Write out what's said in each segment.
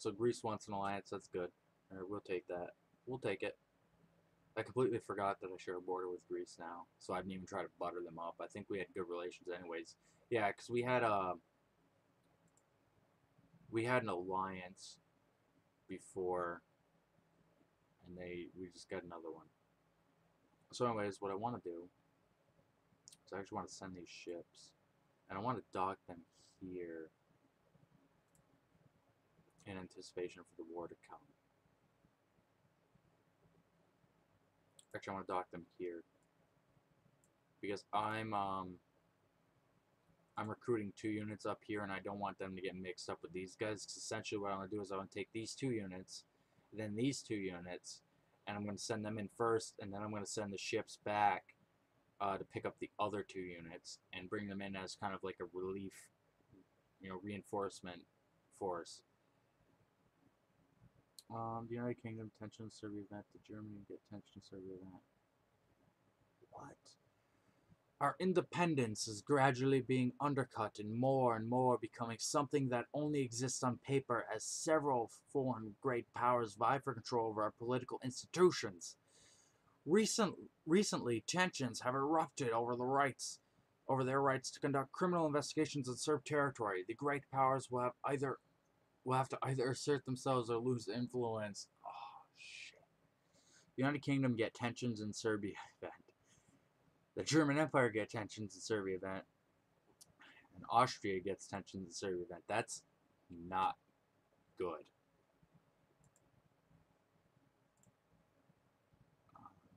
So Greece wants an alliance. That's good. All right, we'll take that. We'll take it. I completely forgot that I share a border with Greece now, so I didn't even try to butter them up. I think we had good relations anyways. Yeah, because we had an alliance before, and we just got another one. So anyways, what I want to do is I actually want to send these ships, and I want to dock them here in anticipation for the war to come. Actually, I want to dock them here because I'm recruiting 2 units up here, and I don't want them to get mixed up with these guys. Cause essentially, what I want to do is I want to take these 2 units, then these 2 units, and I'm going to send them in first, and then I'm going to send the ships back to pick up the other 2 units and bring them in as kind of like a relief, reinforcement force. The United Kingdom tension Serbia event. The Germany get tension Serbia event. What? Our independence is gradually being undercut and more becoming something that only exists on paper as several foreign great powers vie for control over our political institutions. Recently, tensions have erupted over their rights to conduct criminal investigations in Serb territory. The great powers will have to either assert themselves or lose influence. Oh shit! The United Kingdom get tensions in Serbia event. The German Empire get tensions in Serbia event. And Austria gets tensions in Serbia event. That's not good.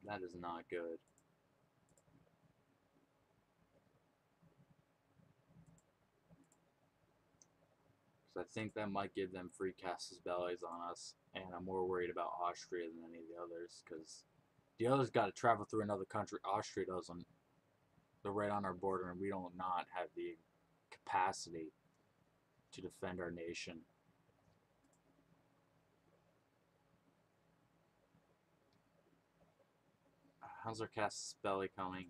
That is not good. Because I think that might give them free casus bellis on us, and I'm more worried about Austria than any of the others, because the others got to travel through another country. Austria doesn't. They're right on our border, and we don't not have the capacity to defend our nation. How's our casus belli coming?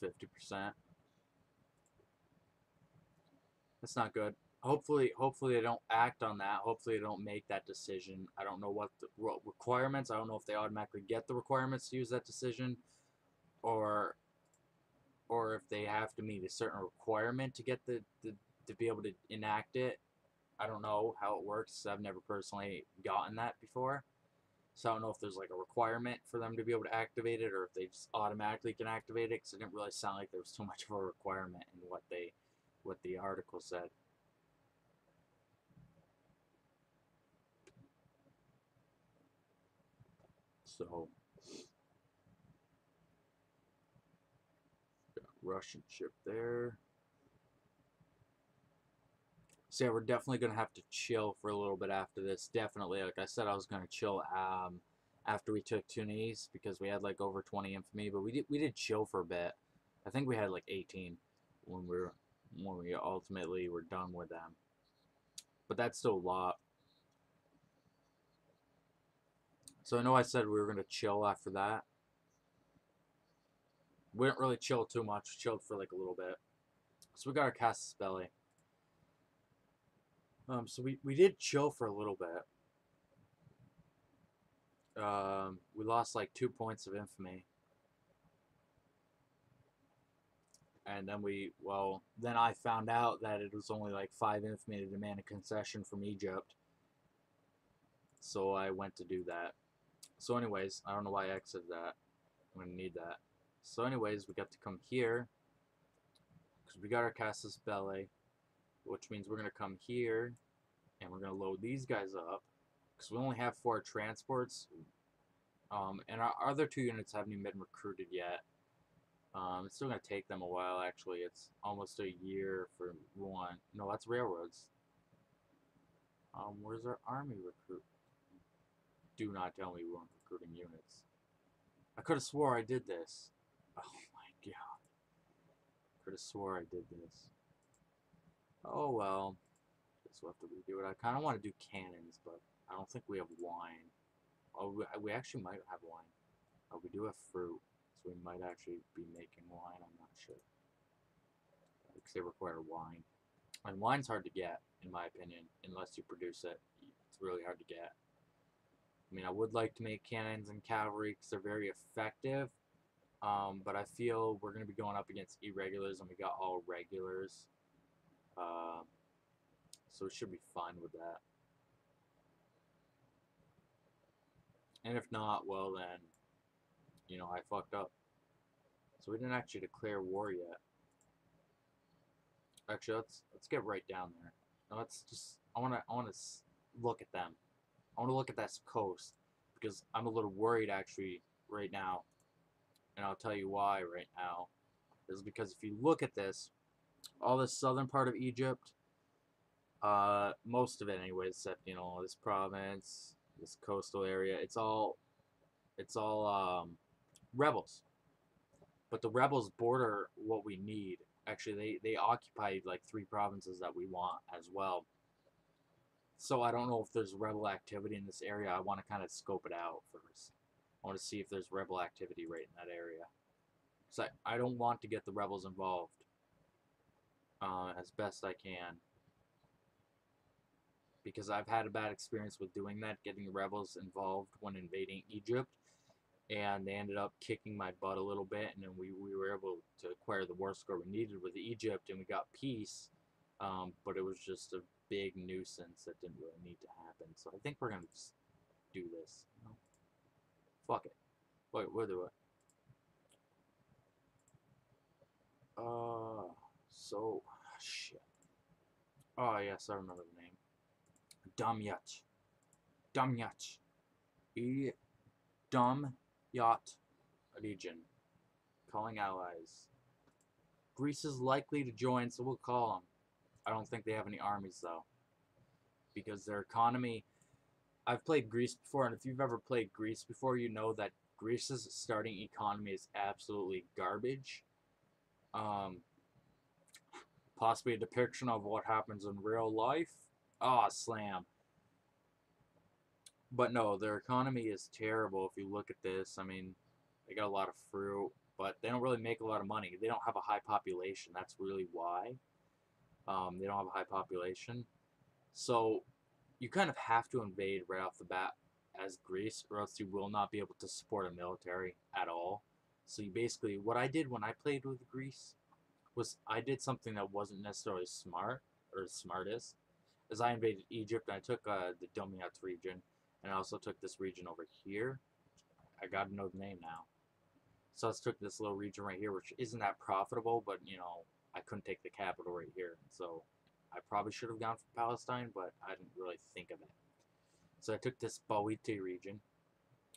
50%. That's not good. Hopefully they don't act on that. Hopefully they don't make that decision. I don't know what requirements. I don't know if they automatically get the requirements to use that decision, or if they have to meet a certain requirement to get the to be able to enact it. I don't know how it works. I've never personally gotten that before, so I don't know if there's like a requirement for them to be able to activate it, or if they just automatically can activate it. Because it didn't really sound like there was too much of a requirement in what the article said. So, Russian ship there. So yeah, we're definitely gonna have to chill for a little bit after this. Definitely, like I said, I was gonna chill after we took Tunis because we had like over 20 infamy, but we did chill for a bit. I think we had like 18 when we ultimately were done with them. But that's still a lot. So I know I said we were gonna chill after that. We didn't really chill too much. We chilled for like a little bit. So we got our casus belli. So we did chill for a little bit. We lost like 2 points of infamy. And then I found out that it was only like 5 infamy to demand a concession from Egypt. So I went to do that. So anyways, I don't know why I exited that. I'm gonna need that. So anyways, we got to come here because we got our casus belli, which means we're gonna come here and we're gonna load these guys up because we only have 4 transports. And our other 2 units haven't even been recruited yet. It's still gonna take them a while. Actually, it's almost a year for one. No, that's railroads. Where's our army recruit? Do not tell me we weren't recruiting units. I could have swore I did this. Oh my god. Could have swore I did this. Oh well. Guess we'll have to redo it. I kind of want to do cannons, but I don't think we have wine. Oh, we actually might have wine. Oh, we do have fruit, so we might actually be making wine. I'm not sure. because they require wine. And wine's hard to get, in my opinion, unless you produce it. It's really hard to get. I mean, I would like to make cannons and cavalry because they're very effective, but I feel we're going to be going up against irregulars, and we got all regulars. Uh, so it should be fine with that. And if not, well then, you know, I fucked up. So we didn't actually declare war yet. Actually, let's get right down there. Now let's just I wanna look at them. I wanna look at that coast because I'm a little worried actually right now, and I'll tell you why right now. Is because if you look at this, all the southern part of Egypt, most of it anyways, except you know this province, this coastal area, it's all rebels. But the rebels border what we need. Actually, they occupy like 3 provinces that we want as well. So I don't know if there's rebel activity in this area. I want to kind of scope it out first. I want to see if there's rebel activity right in that area. So I don't want to get the rebels involved as best I can. Because I've had a bad experience with doing that, getting the rebels involved when invading Egypt. And they ended up kicking my butt a little bit, and then we were able to acquire the war score we needed with Egypt, and we got peace, but it was just a big nuisance that didn't really need to happen. So I think we're gonna just do this. You know? Fuck it. Wait, we'll do it. So shit. Oh yes, I remember the name. Damyat. Damyat. E Damyat region. Calling allies. Greece is likely to join, so we'll call them. I don't think they have any armies though, because their economy. I've played Greece before, and if you've ever played Greece before, you know that Greece's starting economy is absolutely garbage. Um, Possibly a depiction of what happens in real life. Ah, oh, slam. But no, their economy is terrible. If you look at this, I mean, they got a lot of fruit, but they don't really make a lot of money. They don't have a high population. That's really why. They don't have a high population. So you kind of have to invade right off the bat as Greece, or else you will not be able to support a military at all. So you basically, what I did when I played with Greece was I did something that wasn't necessarily smart or smartest, as I invaded Egypt and I took the Domiat region, and I also took this region over here. I got to know the name now. So I took this little region right here, which isn't that profitable, but you know I couldn't take the capital right here, so I probably should have gone for Palestine, but I didn't really think of it. So I took this Bawiti region,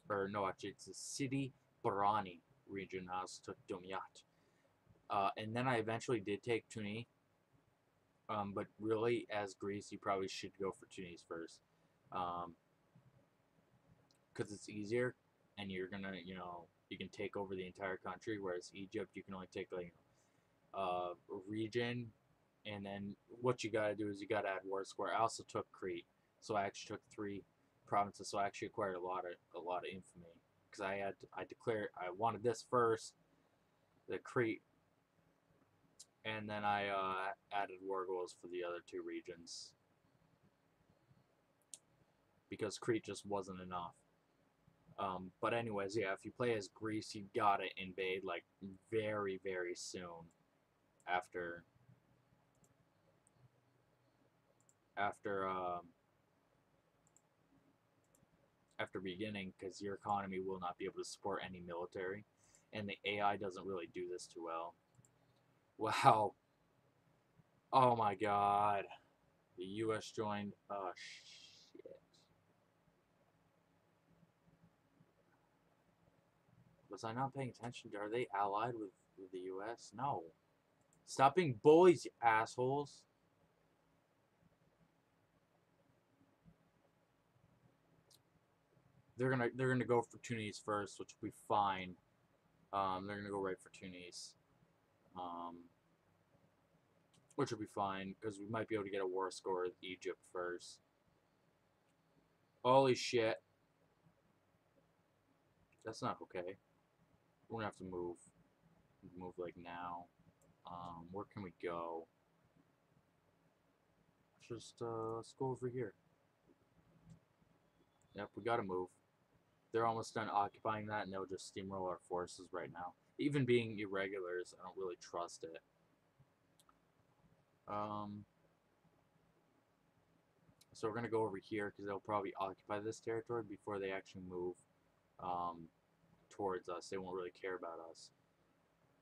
or no, actually it's the Sidi Barani region. I also took Dumyat. And then I eventually did take Tunis, but really, as Greece, you probably should go for Tunis first. Because it's easier, and you're gonna, you know, you can take over the entire country, whereas Egypt, you can only take, like, a region, and then what you gotta do is you gotta add war score. I also took Crete, so I actually took 3 provinces, so I actually acquired a lot of infamy because I declared I wanted this first, the Crete, and then I added war goals for the other 2 regions because Crete just wasn't enough. But anyways, yeah, if you play as Greece, you gotta invade like very, very soon after after um, after beginning, because your economy will not be able to support any military, and the AI doesn't really do this too well. Wow. Oh my God. The U.S. joined. Oh shit. Was I not paying attention? Are they allied with the U.S.? No. Stop being bullies, you assholes. They're gonna go for Tunis first, which will be fine. They're gonna go right for Tunis, um, which will be fine because we might be able to get a war score with Egypt first. Holy shit, that's not okay. We're gonna have to move like now. Where can we go? Let's go over here. Yep, we gotta move. They're almost done occupying that, and they'll just steamroll our forces right now. Even being irregulars, I don't really trust it. So we're gonna go over here because they'll probably occupy this territory before they actually move um, towards us. They won't really care about us,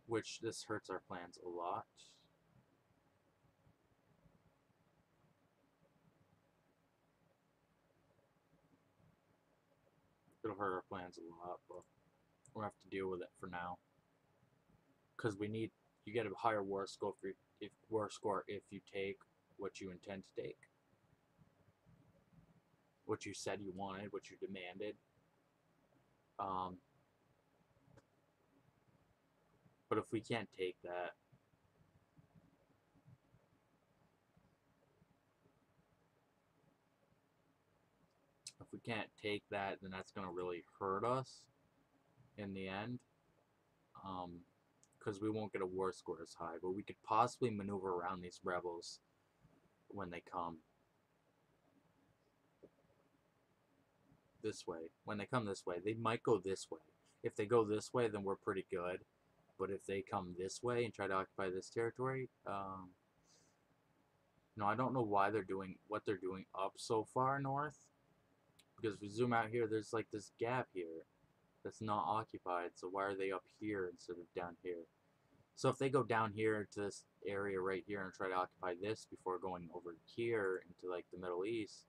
which this hurts our plans a lot. It'll hurt our plans a lot, but we'll have to deal with it for now. Because you get a higher war score if you take what you intend to take, what you said you wanted, what you demanded. Um, but if we can't take that, then that's gonna really hurt us in the end. Because we won't get a war score as high, but we could possibly maneuver around these rebels when they come this way. When they come this way, they might go this way. If they go this way, then we're pretty good. But if they come this way and try to occupy this territory, no, I don't know why what they're doing up so far north. Because if we zoom out here, there's like this gap here that's not occupied. So why are they up here instead of down here? So if they go down here to this area right here and try to occupy this before going over here into like the Middle East,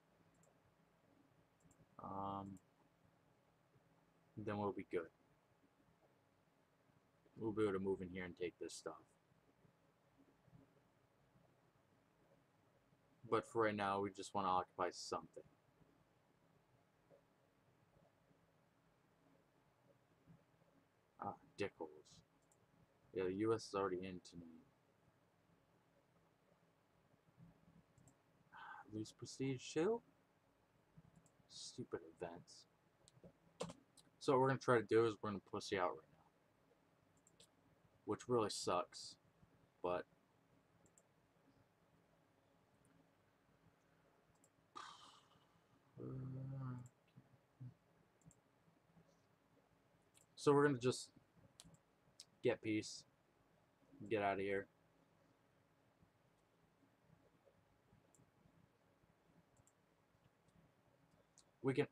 then we'll be good. We'll be able to move in here and take this stuff. But for right now, we just want to occupy something. Ah, dickholes. Yeah, the U.S. is already into me. Lose prestige too? Stupid events. So what we're going to try to do is we're going to pussy out right now. Which really sucks. But so we're going to just get peace. Get out of here.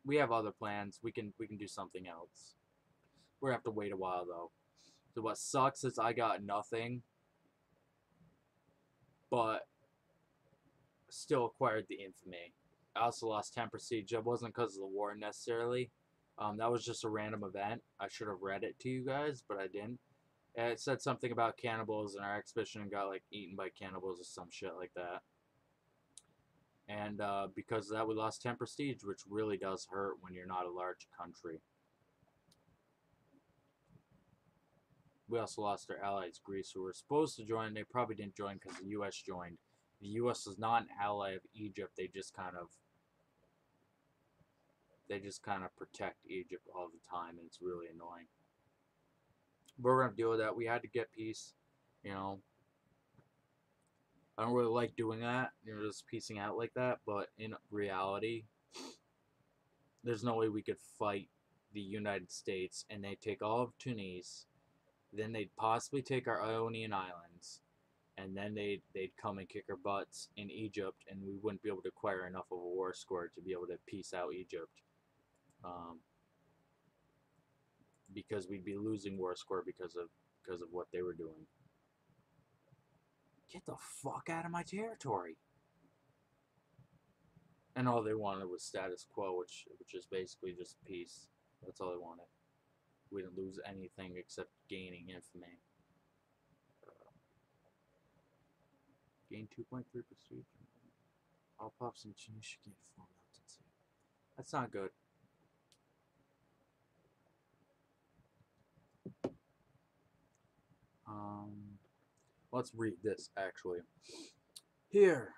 We have other plans. We can do something else. We're gonna have to wait a while though. So what sucks is I got nothing, but still acquired the infamy. I also lost 10 prestige. It wasn't because of the war necessarily. That was just a random event. I should have read it to you guys, but I didn't. And it said something about cannibals, and our expedition got like eaten by cannibals or some shit like that. And because of that, we lost 10 prestige, which really does hurt when you're not a large country. We also lost our allies, Greece, who were supposed to join. They probably didn't join because the U.S. joined. The U.S. is not an ally of Egypt. They just kind of protect Egypt all the time, and it's really annoying. But we're gonna deal with that. We had to get peace, you know. I don't really like doing that, just piecing out like that. But in reality, there's no way we could fight the United States and they take all of Tunis. Then they'd possibly take our Ionian Islands, and then they'd come and kick our butts in Egypt, and we wouldn't be able to acquire enough of a war score to be able to peace out Egypt, because we'd be losing war score because of what they were doing. Get the fuck out of my territory! And all they wanted was status quo, which is basically just peace. That's all they wanted. We didn't lose anything except gaining infamy. Gain 2.3 prestige. I'll pop some Tunisia gain 4 militancy. That's not good. Let's read this actually. Here,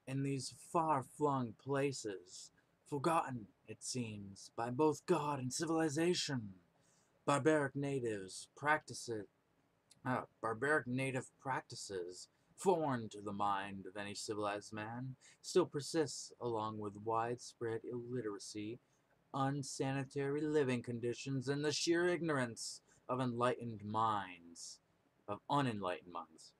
in these far-flung places, forgotten, it seems, by both God and civilization, barbaric natives practice it Barbaric native practices, foreign to the mind of any civilized man, still persists along with widespread illiteracy, unsanitary living conditions, and the sheer ignorance of enlightened minds, of unenlightened minds.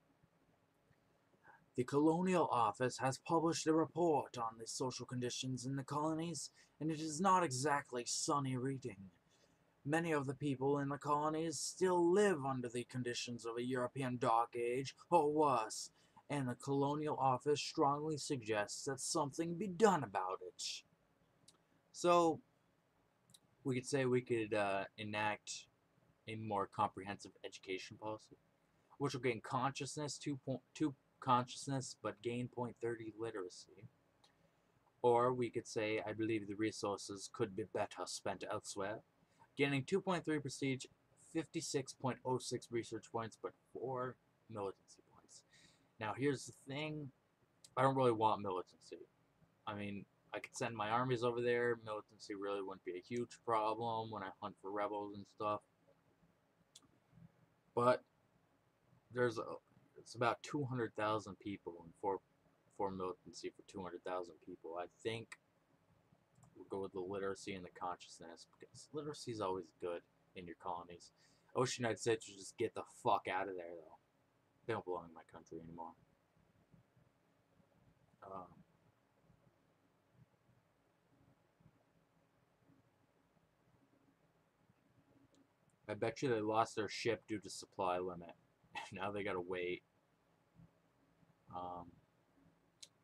The Colonial Office has published a report on the social conditions in the colonies, and it is not exactly sunny reading. Many of the people in the colonies still live under the conditions of a European Dark Age, or worse, and the Colonial Office strongly suggests that something be done about it. So, we could say we could enact a more comprehensive education policy, which will gain consciousness, 2.2 consciousness, but gain 0.30 literacy. Or we could say, I believe the resources could be better spent elsewhere, gaining 2.3 prestige, 56.06 research points, but 4 militancy points. Now, here's the thing. I don't really want militancy. I mean, I could send my armies over there. Militancy really wouldn't be a huge problem when I hunt for rebels and stuff. But it's about 200,000 people and for militancy for 200,000 people. I think we'll go with the literacy and the consciousness, because literacy is always good in your colonies. I wish the United States would just get the fuck out of there, though. They don't belong in my country anymore. I bet you they lost their ship due to supply limit. Now they gotta wait um,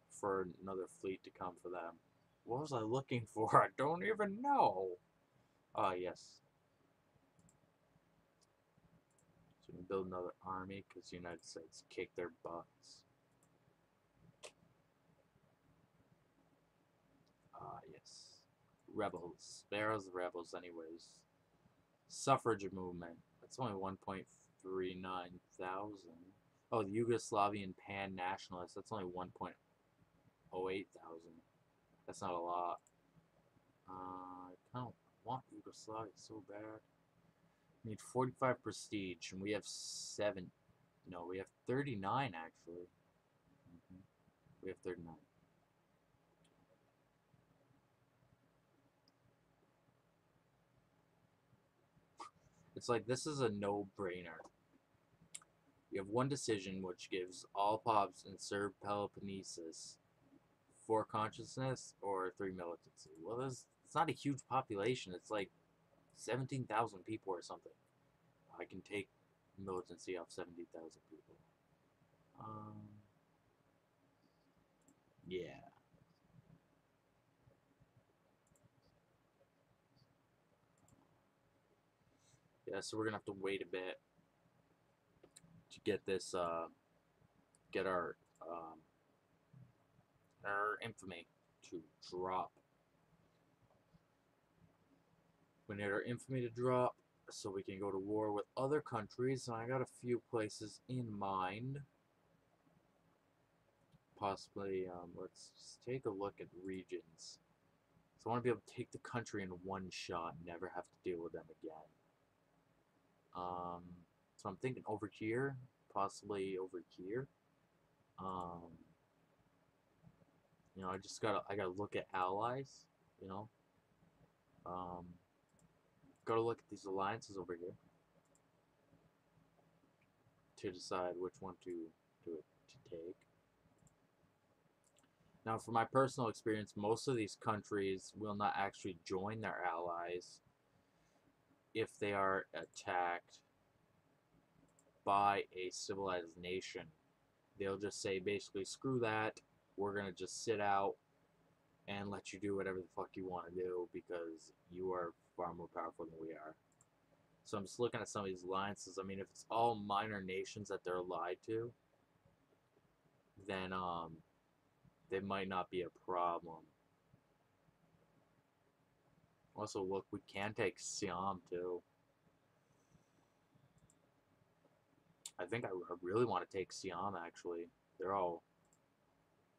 for another fleet to come for them. What was I looking for? I don't even know. Ah, yes. So we can build another army because the United States kicked their butts. Ah, yes. Rebels. There's the rebels, anyways. Suffrage movement. That's only 1.39 thousand. Oh, the Yugoslavian Pan Nationalists. That's only 1.08 thousand. That's not a lot. I kind of want Yugoslavia so bad. We need 45 prestige, and we have 7. No, we have 39 actually. We have 39. It's like this is a no-brainer. You have one decision which gives all pops in Serb Peloponnesus 4 consciousness or 3 militancy. Well, it's not a huge population. It's like 17,000 people or something. I can take militancy off 17,000 people. Yeah. Yeah, so we're gonna have to wait a bit to get this, get our infamy to drop. We need our infamy to drop so we can go to war with other countries, and I got a few places in mind. Possibly, let's just take a look at regions. So I want to be able to take the country in one shot, and never have to deal with them again. So I'm thinking over here, possibly over here. You know, I gotta look at allies. You know, um, gotta look at these alliances over here to decide which one to take. Now, from my personal experience, most of these countries will not actually join their allies if they are attacked by a civilized nation. They'll just say basically, screw that, we're gonna just sit out and let you do whatever the fuck you want to do because you are far more powerful than we are. So I'm just looking at some of these alliances. I mean, if it's all minor nations that they're allied to, then they might not be a problem. Also, look, we can take Siam too. I think I really want to take Siam actually. They're all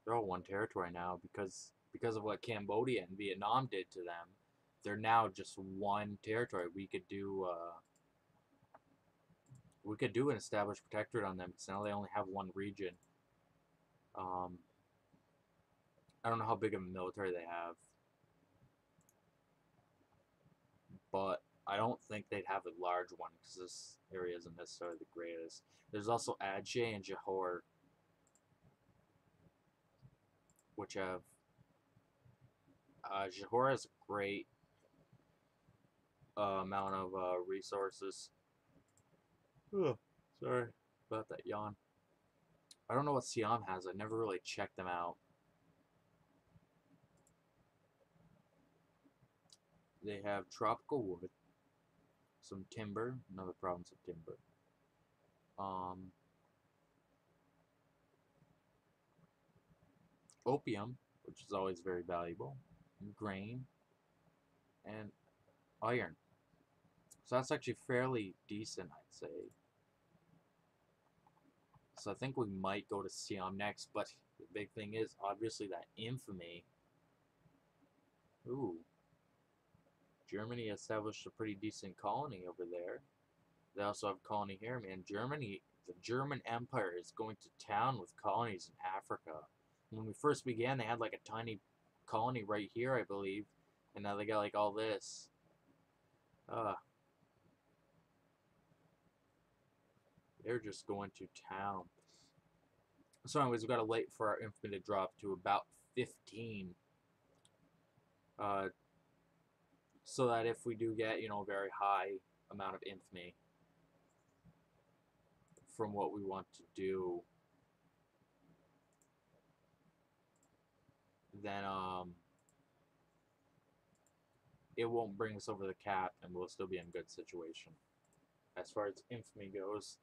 one territory now because of what Cambodia and Vietnam did to them. They're now just one territory. We could do We could do an established protectorate on them because now they only have one region. I don't know how big of a military they have, but I don't think they'd have a large one because this area isn't necessarily the greatest. There's also Adje and Johor, which have Johor has a great amount of resources. Ugh, sorry about that yawn. I don't know what Siam has. I never really checked them out. They have tropical wood, some timber, another province of timber. Opium, which is always very valuable, grain, and iron. So that's actually fairly decent, I'd say. So I think we might go to Siam next, but the big thing is obviously that infamy. Ooh, Germany established a pretty decent colony over there. They also have a colony here, man. Germany, the German Empire is going to town with colonies in Africa. When we first began, they had like a tiny colony right here, I believe, and now they got like all this. They're just going to town. So anyways, we got to wait for our infamy to drop to about 15. So that if we do get, a very high amount of infamy from what we want to do, then it won't bring us over the cap and we'll still be in good situation as far as infamy goes.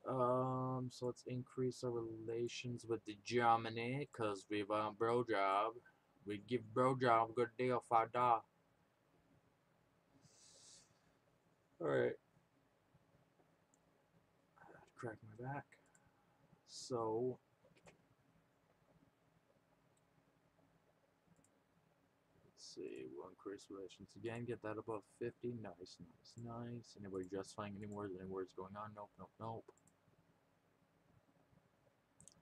So let's increase our relations with the Germany because we want bro job. We'd give bro job a good deal for a da. Alright. I had to crack my back. So let's see, we'll increase relations again, get that above 50. Nice, nice, nice. Anybody justifying any wars? Any wars going on? Nope, nope, nope.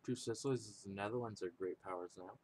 Two Sicilies is the Netherlands are great powers now.